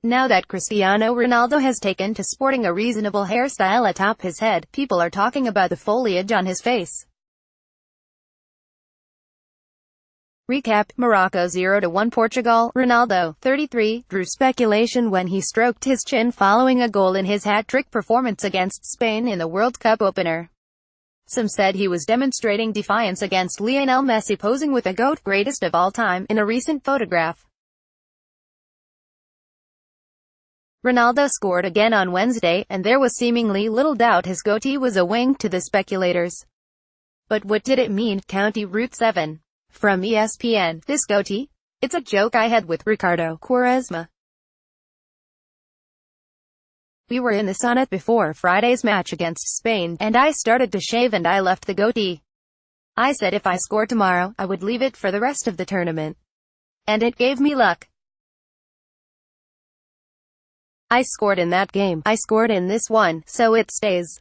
Now that Cristiano Ronaldo has taken to sporting a reasonable hairstyle atop his head, people are talking about the foliage on his face. Recap: Morocco 0-1 Portugal. Ronaldo, 33, drew speculation when he stroked his chin following a goal in his hat-trick performance against Spain in the World Cup opener. Some said he was demonstrating defiance against Lionel Messi posing with the GOAT, greatest of all time, in a recent photograph. Ronaldo scored again on Wednesday, and there was seemingly little doubt his goatee was a wink to the speculators. But what did it mean? County Route 7. From ESPN, this goatee? It's a joke I had with Ricardo Quaresma. We were in the sauna before Friday's match against Spain, and I started to shave and I left the goatee. I said if I score tomorrow, I would leave it for the rest of the tournament. And it gave me luck. I scored in that game, I scored in this one, so it stays.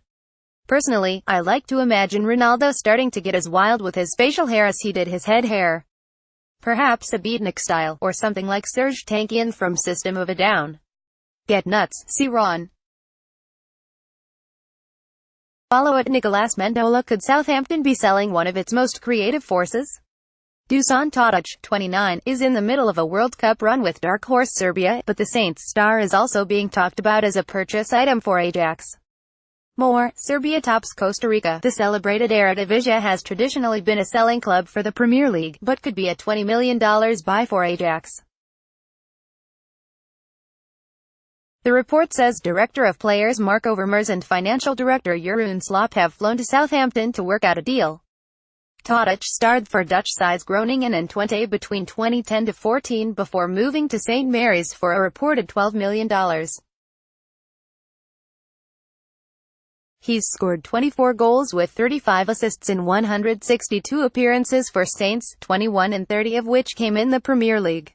Personally, I like to imagine Ronaldo starting to get as wild with his facial hair as he did his head hair. Perhaps a beatnik style, or something like Serge Tankian from System of a Down. Get nuts, see Ron. Follow at Nicolas Mendola. Could Southampton be selling one of its most creative forces? Dusan Tadic, 29, is in the middle of a World Cup run with dark horse Serbia, but the Saints star is also being talked about as a purchase item for Ajax. More, Serbia tops Costa Rica. The celebrated Eredivisie has traditionally been a selling club for the Premier League, but could be a $20 million buy for Ajax. The report says Director of Players Mark Overmars and Financial Director Jeroen Sloop have flown to Southampton to work out a deal. Tadic starred for Dutch sides Groningen and Twente between 2010 to 14 before moving to St. Mary's for a reported $12 million. He's scored 24 goals with 35 assists in 162 appearances for Saints, 21 and 30 of which came in the Premier League.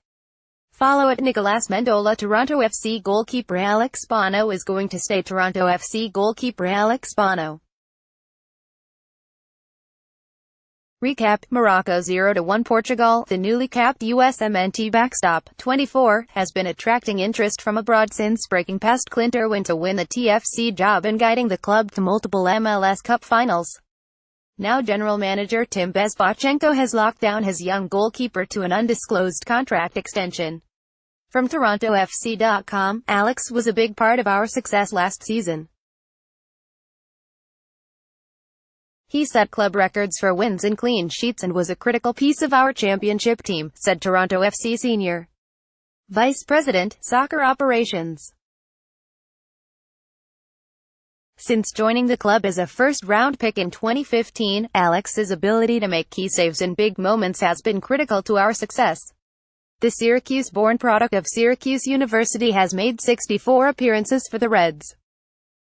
Follow at Nicolas Mendola. Toronto FC goalkeeper Alex Bono is going to stay. Toronto FC goalkeeper Alex Bono. Recap: Morocco 0-1 Portugal. The newly capped USMNT backstop, 24, has been attracting interest from abroad since breaking past Clint Irwin to win the TFC job and guiding the club to multiple MLS Cup finals. Now general manager Tim Bezbatchenko has locked down his young goalkeeper to an undisclosed contract extension. From TorontoFC.com, Alex was a big part of our success last season. He set club records for wins and clean sheets and was a critical piece of our championship team, said Toronto FC Senior Vice President, Soccer Operations. Since joining the club as a first-round pick in 2015, Alex's ability to make key saves in big moments has been critical to our success. The Syracuse-born product of Syracuse University has made 64 appearances for the Reds.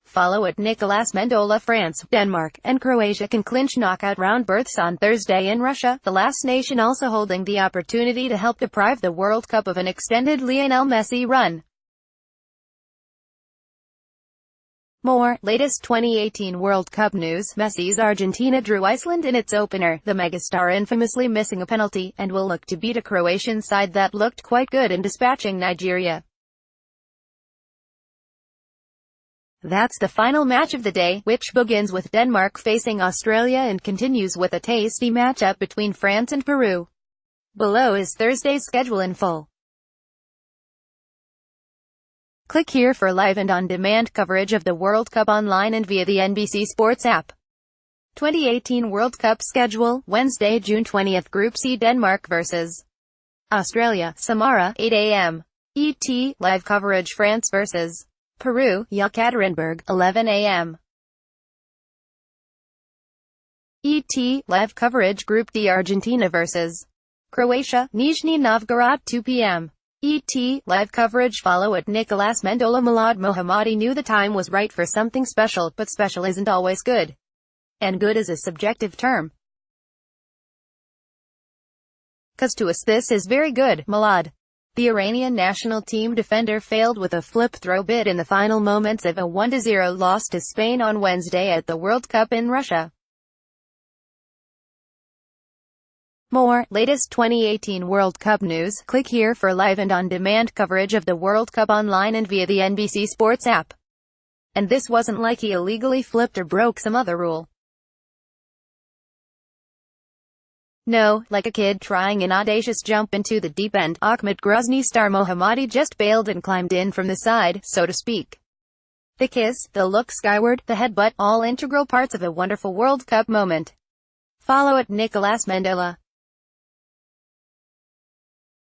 Follow at Nicolas Mendola. France, Denmark, and Croatia can clinch knockout round berths on Thursday in Russia, the last nation also holding the opportunity to help deprive the World Cup of an extended Lionel Messi run. More, latest 2018 World Cup news. Messi's Argentina drew Iceland in its opener, the megastar infamously missing a penalty, and will look to beat a Croatian side that looked quite good in dispatching Nigeria. That's the final match of the day, which begins with Denmark facing Australia and continues with a tasty matchup between France and Peru. Below is Thursday's schedule in full. Click here for live and on-demand coverage of the World Cup online and via the NBC Sports app. 2018 World Cup schedule, Wednesday, June 20th. Group C: Denmark vs. Australia, Samara, 8 a.m. ET. Live coverage: France vs. Peru, Yekaterinburg, 11 a.m. ET. Live coverage: Group D: Argentina vs. Croatia, Nizhny Novgorod, 2 p.m. ET. Live coverage. Follow at Nicolas Mendola. Milad Mohammadi knew the time was right for something special, but special isn't always good. And good is a subjective term. 'Cause to us this is very good, Milad. The Iranian national team defender failed with a flip throw bid in the final moments of a 1-0 loss to Spain on Wednesday at the World Cup in Russia. More latest 2018 World Cup news. Click here for live and on-demand coverage of the World Cup online and via the NBC Sports app. And this wasn't like he illegally flipped or broke some other rule. No, like a kid trying an audacious jump into the deep end, Ahmed Grozny star Mohammadi just bailed and climbed in from the side, so to speak. The kiss, the look skyward, the headbutt, all integral parts of a wonderful World Cup moment. Follow at Nicolas Mandela.